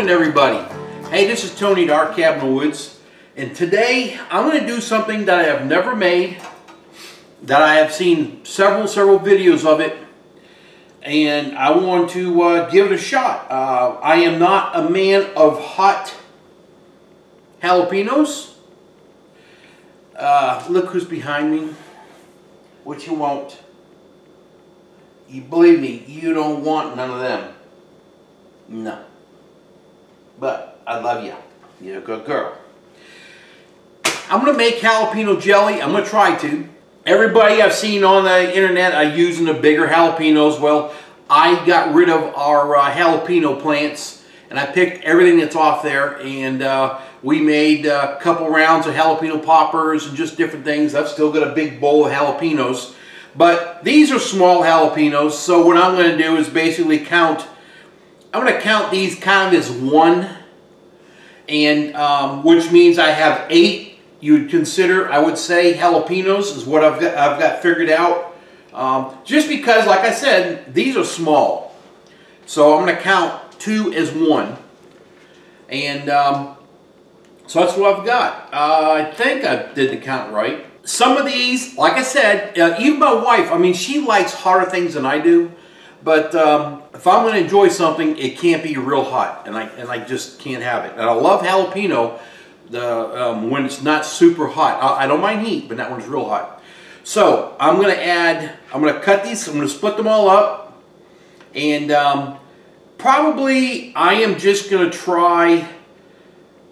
morning, everybody. Hey, this is Tony at Our Cabin Woods, and today I'm going to do something that I have never made, that I have seen several videos of it, and I want to give it a shot. I am not a man of hot jalapenos. Look who's behind me. What you want? You believe me, you don't want none of them. No. But I love you. You're a good girl. I'm going to make jalapeno jelly. I'm going to try to. Everybody I've seen on the internet are using the bigger jalapenos. Well, I got rid of our jalapeno plants and I picked everything that's off there, and we made a couple rounds of jalapeno poppers and just different things. I've still got a big bowl of jalapenos. But these are small jalapenos, so what I'm going to do is basically count. I'm going to count these kind of as one, and which means I have 8. You'd consider, I would say, jalapenos is what I've got figured out. Just because, like I said, these are small, so I'm going to count 2 as 1, and so that's what I've got. I think I did the count right. Some of these, like I said, even my wife, I mean, she likes hotter things than I do. But if I'm going to enjoy something, it can't be real hot, and I just can't have it. And I love jalapeno when it's not super hot. I don't mind heat, but that one's real hot. So I'm going to cut these. I'm going to split them all up, and probably I am just going to try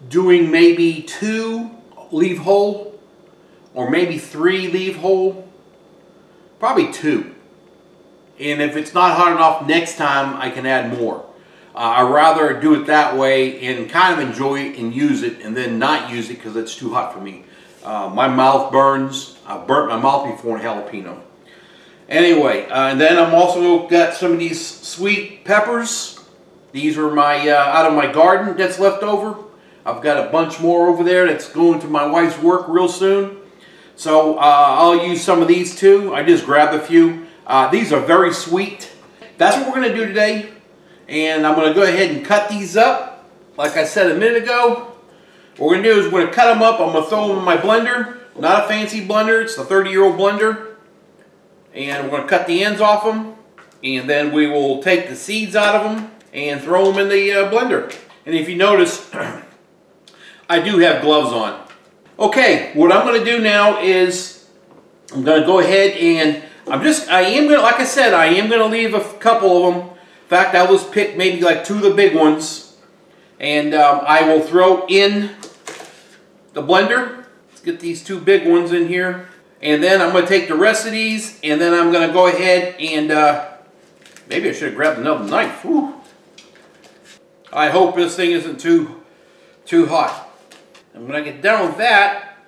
doing maybe 2 leave whole, or maybe 3 leave whole. Probably 2. And if it's not hot enough next time, I can add more. I'd rather do it that way and kind of enjoy it and use it, and then not use it because it's too hot for me. My mouth burns. I've burnt my mouth before in jalapeno. Anyway, and then I'm also got some of these sweet peppers. These are my out of my garden that's left over. I've got a bunch more over there that's going to my wife's work real soon. So I'll use some of these too. I just grabbed a few. These are very sweet. That's what we're going to do today. And I'm going to go ahead and cut these up. Like I said a minute ago, what we're going to do is we're going to cut them up. I'm going to throw them in my blender. Not a fancy blender. It's a 30-year-old blender. And we're going to cut the ends off them. And then we will take the seeds out of them and throw them in the blender. And if you notice, I do have gloves on. Okay, what I'm going to do now is I'm going to go ahead and I am going to, like I said, I am going to leave a couple of them. In fact, I will pick maybe like 2 of the big ones. And I will throw in the blender. Let's get these 2 big ones in here. And then I'm going to take the rest of these, and then I'm going to go ahead and, maybe I should have grabbed another knife. Whew. I hope this thing isn't too hot. And when I get done with that,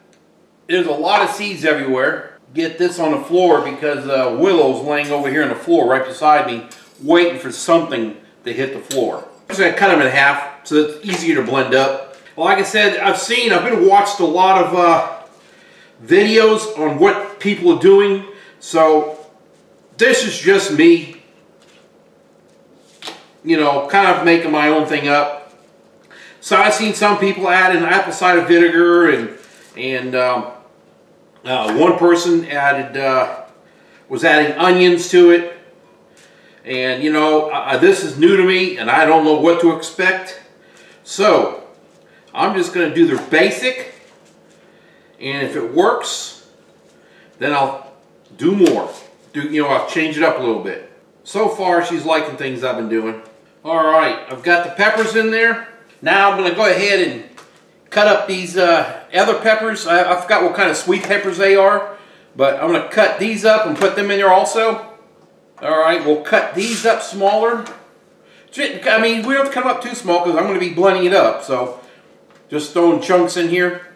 there's a lot of seeds everywhere. Get this on the floor because Willow's laying over here on the floor right beside me, waiting for something to hit the floor. I'm just going to cut them in half so it's easier to blend up. Like I said, I've been watched a lot of videos on what people are doing, so this is just me, you know, kind of making my own thing up. So I've seen some people add in apple cider vinegar, and one person was adding onions to it. And you know, this is new to me and I don't know what to expect. So I'm just going to do the basic, and if it works, then I'll do more. I'll change it up a little bit. So far she's liking things I've been doing. Alright, I've got the peppers in there. Now I'm going to go ahead and cut up these other peppers. I forgot what kind of sweet peppers they are, but I'm going to cut these up and put them in there also. Alright, we'll cut these up smaller. I mean, we don't have to cut them up too small because I'm going to be blending it up, so just throwing chunks in here.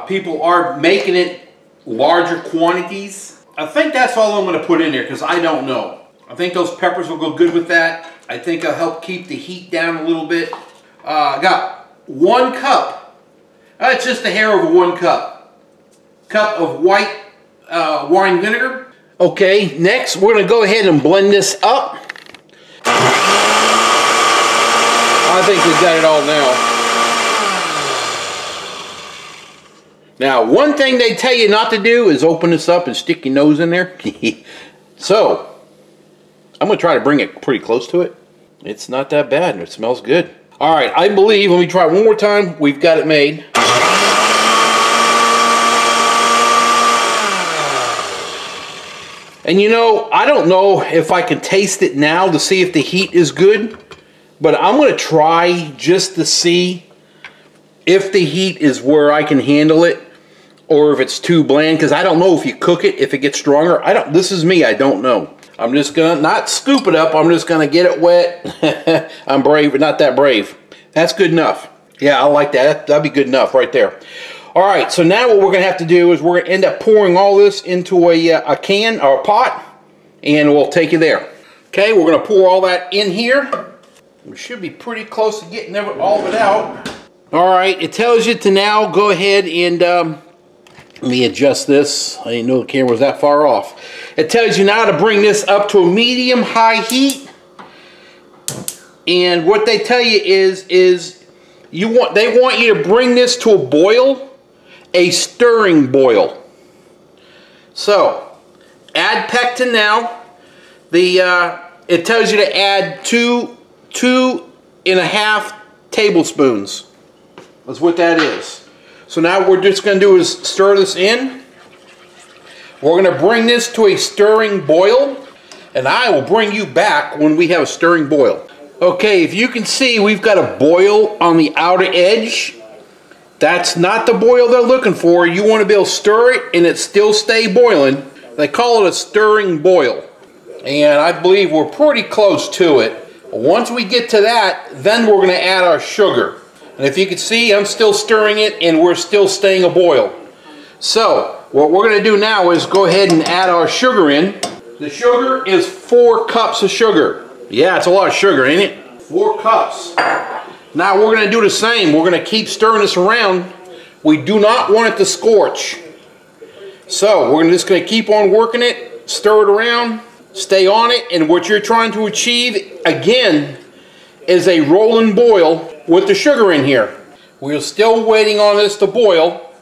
People are making it larger quantities. I think that's all I'm going to put in there because I don't know. I think those peppers will go good with that. I think it'll help keep the heat down a little bit. I got 1 cup. It's just a hair over 1 cup. Cup of white wine vinegar. Okay, next we're going to go ahead and blend this up. I think we've got it all now. Now, one thing they tell you not to do is open this up and stick your nose in there. So, I'm going to try to bring it pretty close to it. It's not that bad, and it smells good. All right, I believe, let me try it one more time, we've got it made. And you know, I don't know if I can taste it now to see if the heat is good, but I'm going to try just to see if the heat is where I can handle it, or if it's too bland, because I don't know if you cook it, if it gets stronger. This is me, I don't know. I'm just gonna not scoop it up, I'm just gonna get it wet. I'm brave, but not that brave. That's good enough. Yeah, I like that. That'd be good enough right there. All right, so now what we're gonna have to do is we're gonna end up pouring all this into a can or a pot, and we'll take you there. Okay, we're gonna pour all that in here. We should be pretty close to getting all of it out. All right, it tells you to now go ahead and let me adjust this. I didn't know the camera was that far off. It tells you now to bring this up to a medium-high heat. And what they tell you is they want you to bring this to a boil, a stirring boil. So, add pectin now. It tells you to add two and a half tablespoons. That's what that is. So now what we're just going to do is stir this in. We're going to bring this to a stirring boil, and I will bring you back when we have a stirring boil. Okay, if you can see, we've got a boil on the outer edge. That's not the boil they're looking for. You want to be able to stir it and it still stay boiling. They call it a stirring boil. And I believe we're pretty close to it. Once we get to that, then we're going to add our sugar. And if you can see, I'm still stirring it and we're still staying a boil. So, what we're going to do now is go ahead and add our sugar in. The sugar is 4 cups of sugar. Yeah, it's a lot of sugar, ain't it? 4 cups. Now we're going to do the same. We're going to keep stirring this around. We do not want it to scorch. So, we're just going to keep on working it, stir it around, stay on it, and what you're trying to achieve, again, is a rolling boil with the sugar in here. We're still waiting on this to boil.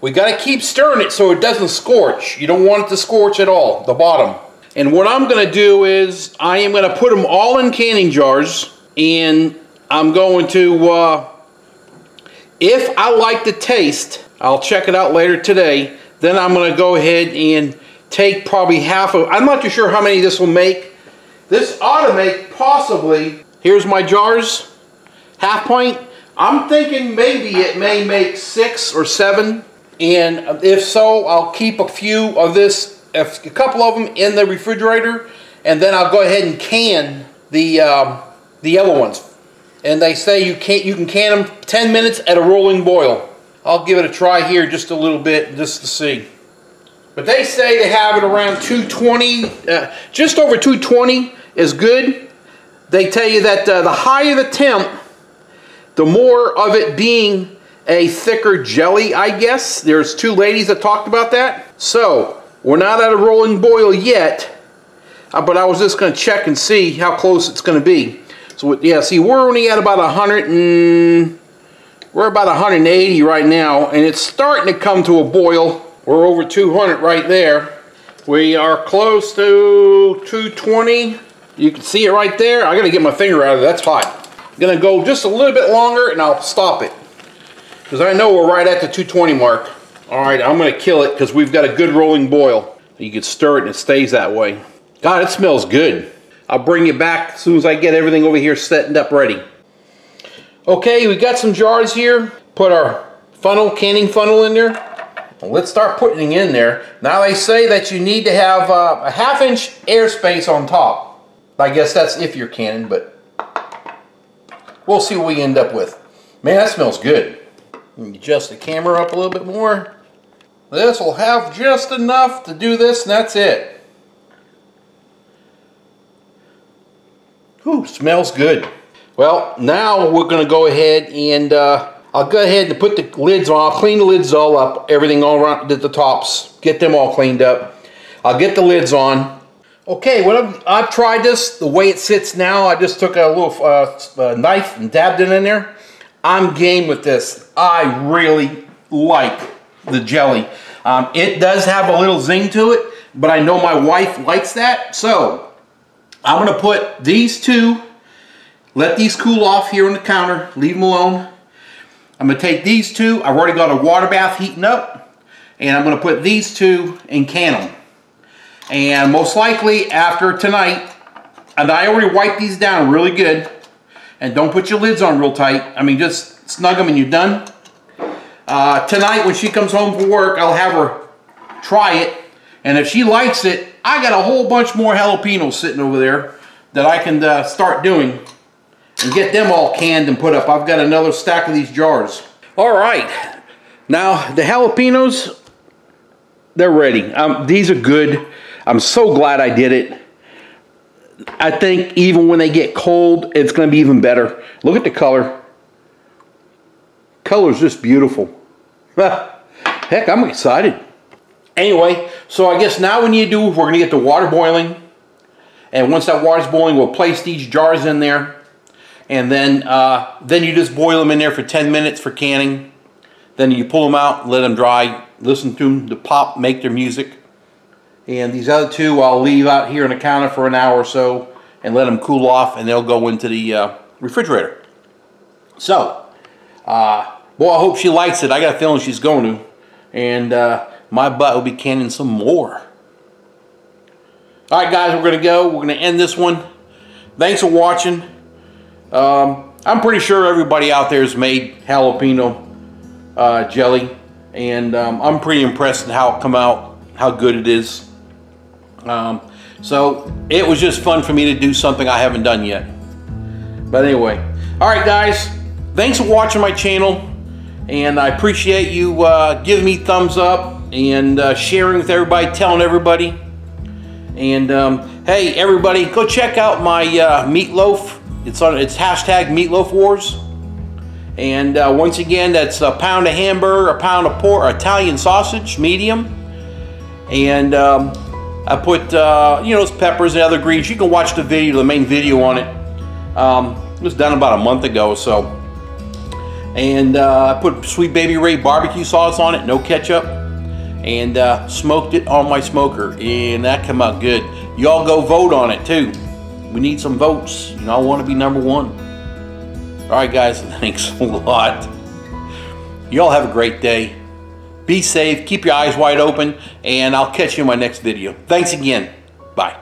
We got to keep stirring it so it doesn't scorch. You don't want it to scorch at all, the bottom. And what I'm going to do is I am going to put them all in canning jars, and I'm going to, if I like the taste, I'll check it out later today, then I'm going to go ahead and take probably half of, I'm not too sure how many this will make. This ought to make possibly, here's my jars. Half pint. I'm thinking maybe it may make 6 or 7, and if so, I'll keep a few of this, a couple of them in the refrigerator, and then I'll go ahead and can the yellow ones. And they say you can can them 10 minutes at a rolling boil. I'll give it a try here just a little bit just to see. But they say to have it around 220, just over 220 is good. They tell you that the higher the temp, the more of it being a thicker jelly, I guess. There's 2 ladies that talked about that. So, we're not at a rolling boil yet, but I was just going to check and see how close it's going to be. So, yeah, see, we're only at about 180 right now, and it's starting to come to a boil. We're over 200 right there. We are close to 220. You can see it right there. I got to get my finger out of it. That's hot. Gonna go just a little bit longer and I'll stop it because I know we're right at the 220 mark. All right, I'm gonna kill it because we've got a good rolling boil. You can stir it and it stays that way. God, it smells good. I'll bring you back as soon as I get everything over here set up ready. Okay, we got some jars here. Put our funnel, canning funnel in there. Well, let's start putting it in there. Now they say that you need to have a 1/2 inch airspace on top. I guess that's if you're canning, but we'll see what we end up with. Man, that smells good. Adjust the camera up a little bit more. This will have just enough to do this, and that's it. Whew, smells good. Well, now we're going to go ahead and I'll go ahead and put the lids on. I'll clean the lids all up, everything all around at the tops. Get them all cleaned up. I'll get the lids on. Okay, I've tried this the way it sits now. I just took a little knife and dabbed it in there. I'm game with this. I really like the jelly. It does have a little zing to it, but I know my wife likes that. So I'm going to put these two, let these cool off here on the counter, leave them alone. I'm going to take these two. I've already got a water bath heating up, and I'm going to put these two and can them. And most likely after tonight, and I already wiped these down really good, and don't put your lids on real tight. I mean, just snug them and you're done. Tonight when she comes home from work, I'll have her try it, and if she likes it, I got a whole bunch more jalapenos sitting over there that I can start doing and get them all canned and put up. I've got another stack of these jars. All right, now the jalapenos, they're ready. These are good. I'm so glad I did it. I think even when they get cold, it's going to be even better. Look at the color. Color's just beautiful. Heck, I'm excited. Anyway, so I guess now what we need to do, we're going to get the water boiling. And once that water's boiling, we'll place these jars in there. And then you just boil them in there for 10 minutes for canning. Then you pull them out, let them dry, listen to them, to pop, make their music. And these other two I'll leave out here on the counter for an hour or so and let them cool off, and they'll go into the refrigerator. So, boy, I hope she likes it. I got a feeling she's going to. And my butt will be canning some more. All right, guys, we're going to go. We're going to end this one. Thanks for watching. I'm pretty sure everybody out there has made jalapeno jelly. And I'm pretty impressed with how it come out, how good it is. So it was just fun for me to do something I haven't done yet. But anyway, all right, guys, thanks for watching my channel, and I appreciate you giving me thumbs up and sharing with everybody, telling everybody. And hey, everybody, go check out my meatloaf. It's hashtag Meatloaf Wars. And once again, that's a pound of hamburger, a pound of pork, Italian sausage, medium, and I put, you know, those peppers and other greens. You can watch the video, the main video on it. It was done about a month ago or so. And I put Sweet Baby Ray barbecue sauce on it, no ketchup. And smoked it on my smoker, and that came out good. Y'all go vote on it too. We need some votes. You know, I want to be #1. All right, guys, thanks a lot. Y'all have a great day. Be safe, keep your eyes wide open, and I'll catch you in my next video. Thanks again. Bye.